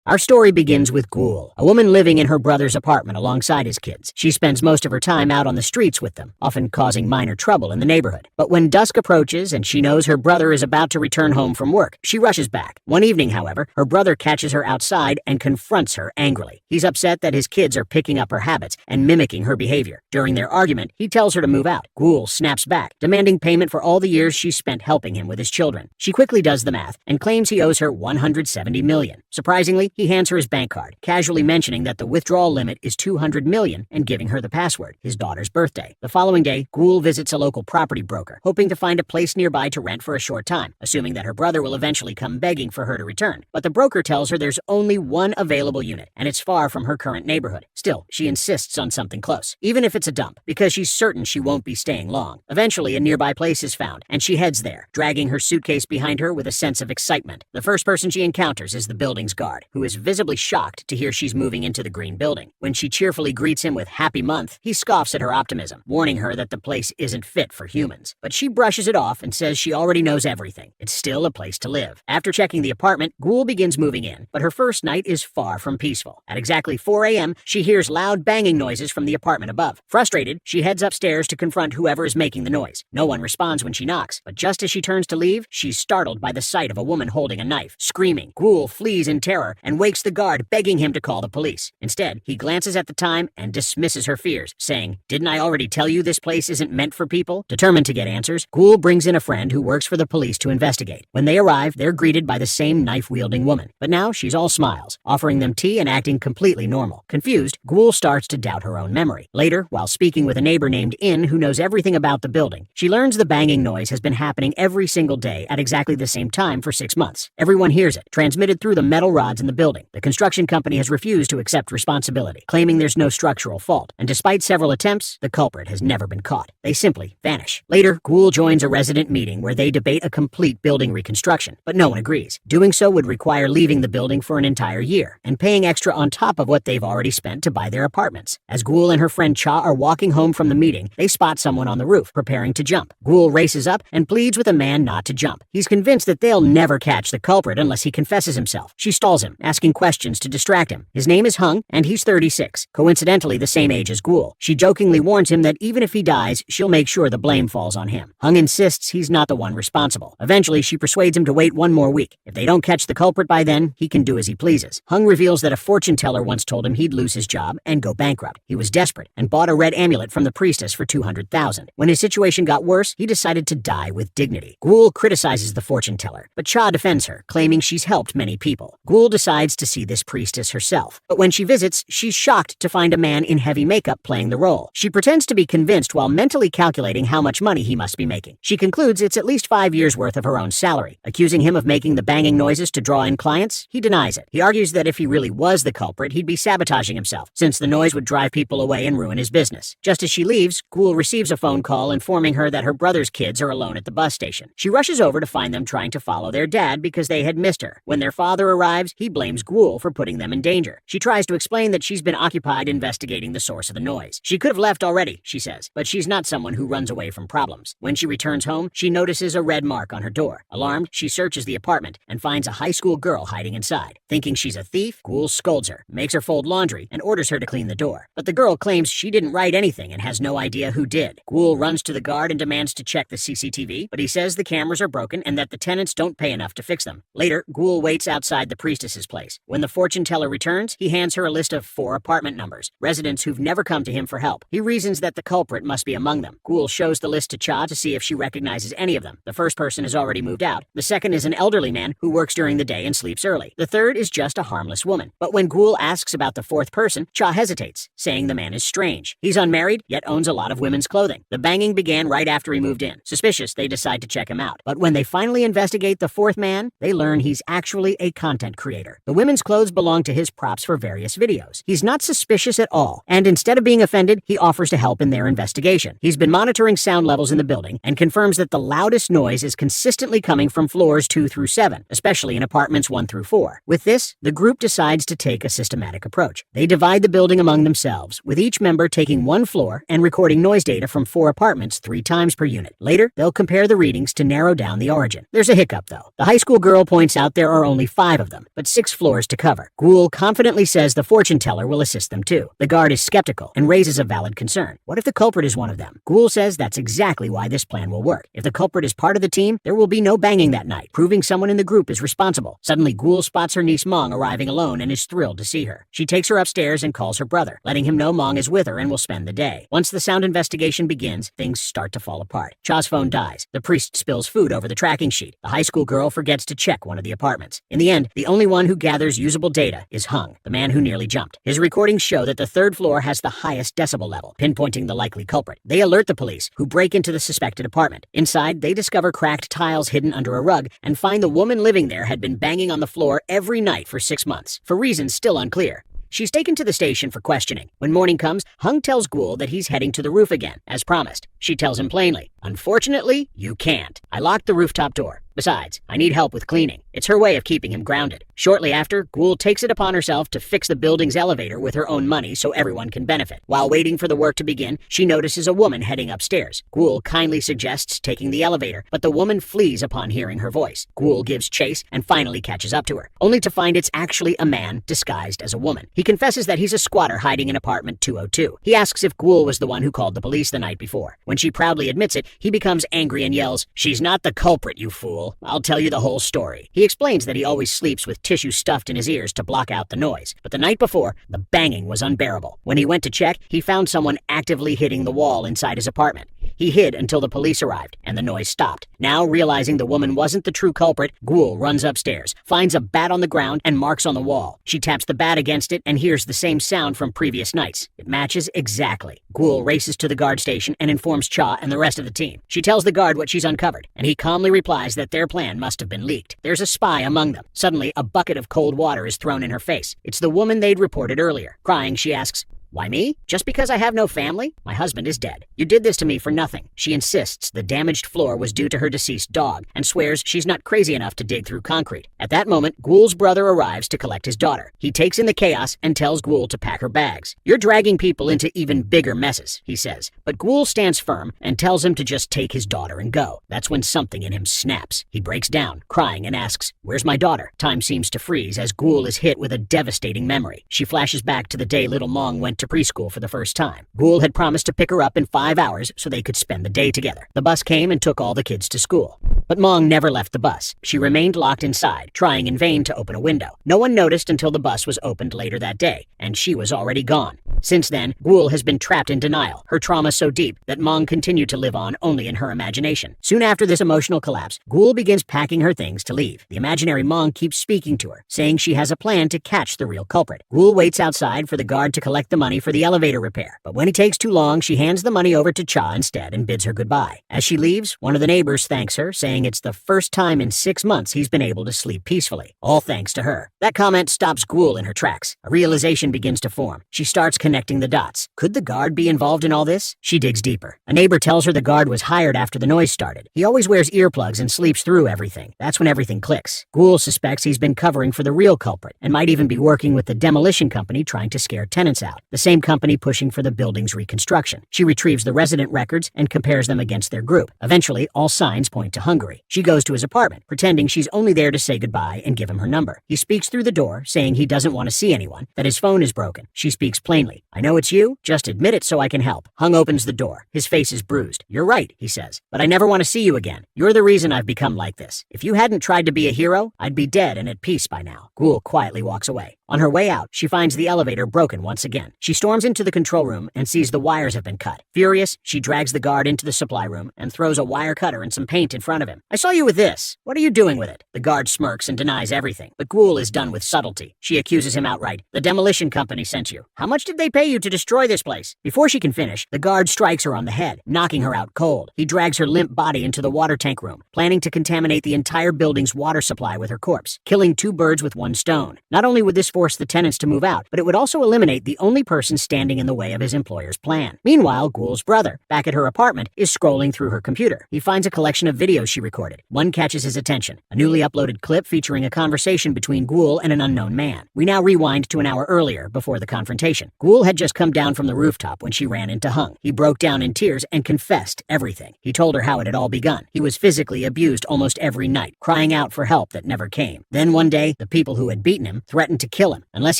Our story begins with Ghoul, a woman living in her brother's apartment alongside his kids. She spends most of her time out on the streets with them, often causing minor trouble in the neighborhood. But when dusk approaches and she knows her brother is about to return home from work, she rushes back. One evening, however, her brother catches her outside and confronts her angrily. He's upset that his kids are picking up her habits and mimicking her behavior. During their argument, he tells her to move out. Ghoul snaps back, demanding payment for all the years she spent helping him with his children. She quickly does the math and claims he owes her $170 million. Surprisingly, he hands her his bank card, casually mentioning that the withdrawal limit is $200 million and giving her the password, his daughter's birthday. The following day, Ghoul visits a local property broker, hoping to find a place nearby to rent for a short time, assuming that her brother will eventually come begging for her to return. But the broker tells her there's only one available unit, and it's far from her current neighborhood. Still, she insists on something close, even if it's a dump, because she's certain she won't be staying long. Eventually, a nearby place is found, and she heads there, dragging her suitcase behind her with a sense of excitement. The first person she encounters is the building's guard, who is visibly shocked to hear she's moving into the green building. When she cheerfully greets him with "Happy Month," he scoffs at her optimism, warning her that the place isn't fit for humans. But she brushes it off and says she already knows everything. It's still a place to live. After checking the apartment, Ghoul begins moving in, but her first night is far from peaceful. At exactly 4 a.m., she hears loud banging noises from the apartment above. Frustrated, she heads upstairs to confront whoever is making the noise. No one responds when she knocks, but just as she turns to leave, she's startled by the sight of a woman holding a knife. Screaming, Ghoul flees in terror and wakes the guard, begging him to call the police. Instead, he glances at the time and dismisses her fears, saying, "Didn't I already tell you this place isn't meant for people?" Determined to get answers, Ghoul brings in a friend who works for the police to investigate. When they arrive, they're greeted by the same knife-wielding woman. But now she's all smiles, offering them tea and acting completely normal. Confused, Ghoul starts to doubt her own memory. Later, while speaking with a neighbor named In who knows everything about the building, she learns the banging noise has been happening every single day at exactly the same time for 6 months. Everyone hears it, transmitted through the metal rods in the building. The construction company has refused to accept responsibility, claiming there's no structural fault, and despite several attempts, the culprit has never been caught. They simply vanish. Later, Ghoul joins a resident meeting where they debate a complete building reconstruction, but no one agrees. Doing so would require leaving the building for an entire year, and paying extra on top of what they've already spent to buy their apartments. As Ghoul and her friend Cha are walking home from the meeting, they spot someone on the roof, preparing to jump. Ghoul races up and pleads with a man not to jump. He's convinced that they'll never catch the culprit unless he confesses himself. She stalls him, asking questions to distract him. His name is Hung, and he's 36, coincidentally the same age as Ghoul. She jokingly warns him that even if he dies, she'll make sure the blame falls on him. Hung insists he's not the one responsible. Eventually, she persuades him to wait one more week. If they don't catch the culprit by then, he can do as he pleases. Hung reveals that a fortune teller once told him he'd lose his job and go bankrupt. He was desperate and bought a red amulet from the priestess for $200,000. When his situation got worse, he decided to die with dignity. Ghoul criticizes the fortune teller, but Cha defends her, claiming she's helped many people. Ghoul decides to see this priestess herself, but when she visits, she's shocked to find a man in heavy makeup playing the role. She pretends to be convinced while mentally calculating how much money he must be making. She concludes it's at least 5 years' worth of her own salary. Accusing him of making the banging noises to draw in clients, he denies it. He argues that if he really was the culprit, he'd be sabotaging himself, since the noise would drive people away and ruin his business. Just as she leaves, Ghoul receives a phone call informing her that her brother's kids are alone at the bus station. She rushes over to find them trying to follow their dad because they had missed her. When their father arrives, he blames Ghoul for putting them in danger. She tries to explain that she's been occupied investigating the source of the noise. She could have left already, she says, but she's not someone who runs away from problems. When she returns home, she notices a red mark on her door. Alarmed, she searches the apartment and finds a high school girl hiding inside. Thinking she's a thief, Ghoul scolds her, makes her fold laundry, and orders her to clean the door. But the girl claims she didn't write anything and has no idea who did. Ghoul runs to the guard and demands to check the CCTV, but he says the cameras are broken and that the tenants don't pay enough to fix them. Later, Ghoul waits outside the priestess's place. When the fortune teller returns, he hands her a list of 4 apartment numbers, residents who've never come to him for help. He reasons that the culprit must be among them. Ghoul shows the list to Cha to see if she recognizes any of them. The first person has already moved out. The second is an elderly man who works during the day and sleeps early. The third is just a harmless woman. But when Ghoul asks about the fourth person, Cha hesitates, saying the man is strange. He's unmarried, yet owns a lot of women's clothing. The banging began right after he moved in. Suspicious, they decide to check him out. But when they finally investigate the fourth man, they learn he's actually a content creator. The women's clothes belong to his props for various videos. He's not suspicious at all, and instead of being offended, he offers to help in their investigation. He's been monitoring sound levels in the building and confirms that the loudest noise is consistently coming from floors 2 through 7, especially in apartments 1 through 4. With this, the group decides to take a systematic approach. They divide the building among themselves, with each member taking one floor and recording noise data from 4 apartments 3 times per unit. Later, they'll compare the readings to narrow down the origin. There's a hiccup, though. The high school girl points out there are only 5 of them, but 6 floors to cover. Ghoul confidently says the fortune teller will assist them too. The guard is skeptical and raises a valid concern. What if the culprit is one of them? Ghoul says that's exactly why this plan will work. If the culprit is part of the team, there will be no banging that night, proving someone in the group is responsible. Suddenly, Ghoul spots her niece Mong arriving alone and is thrilled to see her. She takes her upstairs and calls her brother, letting him know Mong is with her and will spend the day. Once the sound investigation begins, things start to fall apart. Cha's phone dies. The priest spills food over the tracking sheet. The high school girl forgets to check one of the apartments. In the end, the only one who gathers usable data is Hung, the man who nearly jumped. His recordings show that the third floor has the highest decibel level, pinpointing the likely culprit. They alert the police, who break into the suspected apartment. Inside, they discover cracked tiles hidden under a rug and find the woman living there had been banging on the floor every night for 6 months, for reasons still unclear. She's taken to the station for questioning. When morning comes, Hung tells Ghoul that he's heading to the roof again, as promised. She tells him plainly, "Unfortunately, you can't. I locked the rooftop door. Besides, I need help with cleaning." It's her way of keeping him grounded. Shortly after, Ghoul takes it upon herself to fix the building's elevator with her own money so everyone can benefit. While waiting for the work to begin, she notices a woman heading upstairs. Ghoul kindly suggests taking the elevator, but the woman flees upon hearing her voice. Ghoul gives chase and finally catches up to her, only to find it's actually a man disguised as a woman. He confesses that he's a squatter hiding in apartment 202. He asks if Ghoul was the one who called the police the night before. When she proudly admits it, he becomes angry and yells, "She's not the culprit, you fool. I'll tell you the whole story." He explains that he always sleeps with tissue stuffed in his ears to block out the noise. But the night before, the banging was unbearable. When he went to check, he found someone actively hitting the wall inside his apartment. He hid until the police arrived, and the noise stopped. Now, realizing the woman wasn't the true culprit, Ghoul runs upstairs, finds a bat on the ground, and marks on the wall. She taps the bat against it and hears the same sound from previous nights. It matches exactly. Ghoul races to the guard station and informs Cha and the rest of the team. She tells the guard what she's uncovered, and he calmly replies that their plan must have been leaked. There's a spy among them. Suddenly, a bucket of cold water is thrown in her face. It's the woman they'd reported earlier. Crying, she asks, "Why me? Just because I have no family? My husband is dead. You did this to me for nothing." She insists the damaged floor was due to her deceased dog and swears she's not crazy enough to dig through concrete. At that moment, Ghoul's brother arrives to collect his daughter. He takes in the chaos and tells Ghoul to pack her bags. "You're dragging people into even bigger messes," he says. But Ghoul stands firm and tells him to just take his daughter and go. That's when something in him snaps. He breaks down, crying, and asks, "Where's my daughter?" Time seems to freeze as Ghoul is hit with a devastating memory. She flashes back to the day little Mong went to preschool for the first time. Ghoul had promised to pick her up in 5 hours so they could spend the day together. The bus came and took all the kids to school. But Mong never left the bus. She remained locked inside, trying in vain to open a window. No one noticed until the bus was opened later that day, and she was already gone. Since then, Ghoul has been trapped in denial, her trauma so deep that Mong continued to live on only in her imagination. Soon after this emotional collapse, Ghoul begins packing her things to leave. The imaginary Mong keeps speaking to her, saying she has a plan to catch the real culprit. Ghoul waits outside for the guard to collect the money for the elevator repair, but when he takes too long, she hands the money over to Cha instead and bids her goodbye. As she leaves, one of the neighbors thanks her, saying it's the first time in 6 months he's been able to sleep peacefully. All thanks to her. That comment stops Ghoul in her tracks. A realization begins to form. She starts connecting the dots. Could the guard be involved in all this? She digs deeper. A neighbor tells her the guard was hired after the noise started. He always wears earplugs and sleeps through everything. That's when everything clicks. Ghoul suspects he's been covering for the real culprit and might even be working with the demolition company trying to scare tenants out. The same company pushing for the building's reconstruction. She retrieves the resident records and compares them against their group. Eventually, all signs point to Hungary. She goes to his apartment, pretending she's only there to say goodbye and give him her number. He speaks through the door, saying he doesn't want to see anyone, that his phone is broken. She speaks plainly. "I know it's you. Just admit it so I can help." Hung opens the door. His face is bruised. "You're right," he says, "but I never want to see you again. You're the reason I've become like this. If you hadn't tried to be a hero, I'd be dead and at peace by now." Ghoul quietly walks away. On her way out, she finds the elevator broken once again. She storms into the control room and sees the wires have been cut. Furious, she drags the guard into the supply room and throws a wire cutter and some paint in front of him. "I saw you with this. What are you doing with it?" The guard smirks and denies everything, but Ghoul is done with subtlety. She accuses him outright. "The demolition company sent you. How much did they pay you to destroy this place?" Before she can finish, the guard strikes her on the head, knocking her out cold. He drags her limp body into the water tank room, planning to contaminate the entire building's water supply with her corpse, killing 2 birds with 1 stone. Not only would this force the tenants to move out, but it would also eliminate the only person standing in the way of his employer's plan. Meanwhile, Ghoul's brother, back at her apartment, is scrolling through her computer. He finds a collection of videos she recorded. One catches his attention, a newly uploaded clip featuring a conversation between Ghoul and an unknown man. We now rewind to an hour earlier, before the confrontation. Ghoul had just come down from the rooftop when she ran into Hung. He broke down in tears and confessed everything. He told her how it had all begun. He was physically abused almost every night, crying out for help that never came. Then one day, the people who had beaten him threatened to kill him unless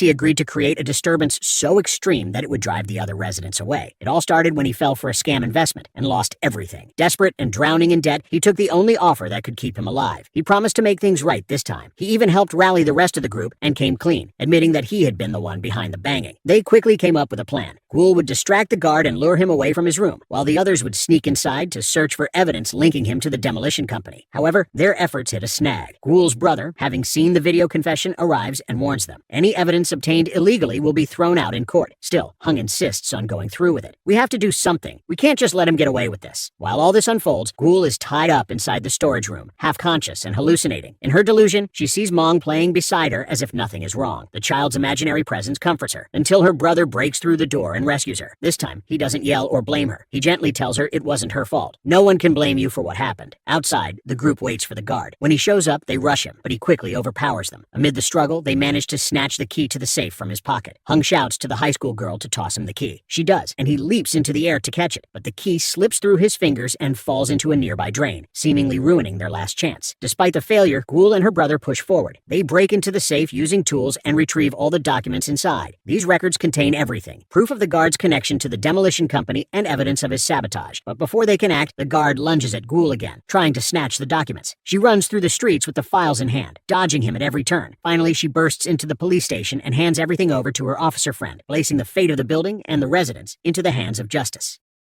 he agreed to create a disturbance so extreme that it would drive the other residents away. It all started when he fell for a scam investment and lost everything. Desperate and drowning in debt, he took the only offer that could keep him alive. He promised to make things right this time. He even helped rally the rest of the group and came clean, admitting that he had been the one behind the banging. They quickly came up with a plan. Ghoul would distract the guard and lure him away from his room, while the others would sneak inside to search for evidence linking him to the demolition company. However, their efforts hit a snag. Ghoul's brother, having seen the video confession, arrives and warns them. Any evidence obtained illegally will be thrown out in court. Still, Hung insists on going through with it. We have to do something. We can't just let him get away with this. While all this unfolds, Ghoul is tied up inside the storage room, half-conscious and hallucinating. In her delusion, she sees Mong playing beside her as if nothing is wrong. The child's imaginary presence comforts her, until her brother breaks through the door and rescues her. This time, he doesn't yell or blame her. He gently tells her it wasn't her fault. No one can blame you for what happened. Outside, the group waits for the guard. When he shows up, they rush him, but he quickly overpowers them. Amid the struggle, they manage to snatch the key to the safe from his pocket. Hung shouts to the high school girl to toss him the key. She does, and he leaps into the air to catch it, but the key slips through his fingers and falls into a nearby drain, seemingly ruining their last chance. Despite the failure, Ghoul and her brother push forward. They break into the safe using tools and retrieve all the documents inside. These records contain everything: proof of the guard's connection to the demolition company and evidence of his sabotage. But before they can act, the guard lunges at Ghoul again, trying to snatch the documents. She runs through the streets with the files in hand, dodging him at every turn. Finally, she bursts into the police station and hands everything over to her officer friend, placing the fate of the building and the residents into the hands of justice.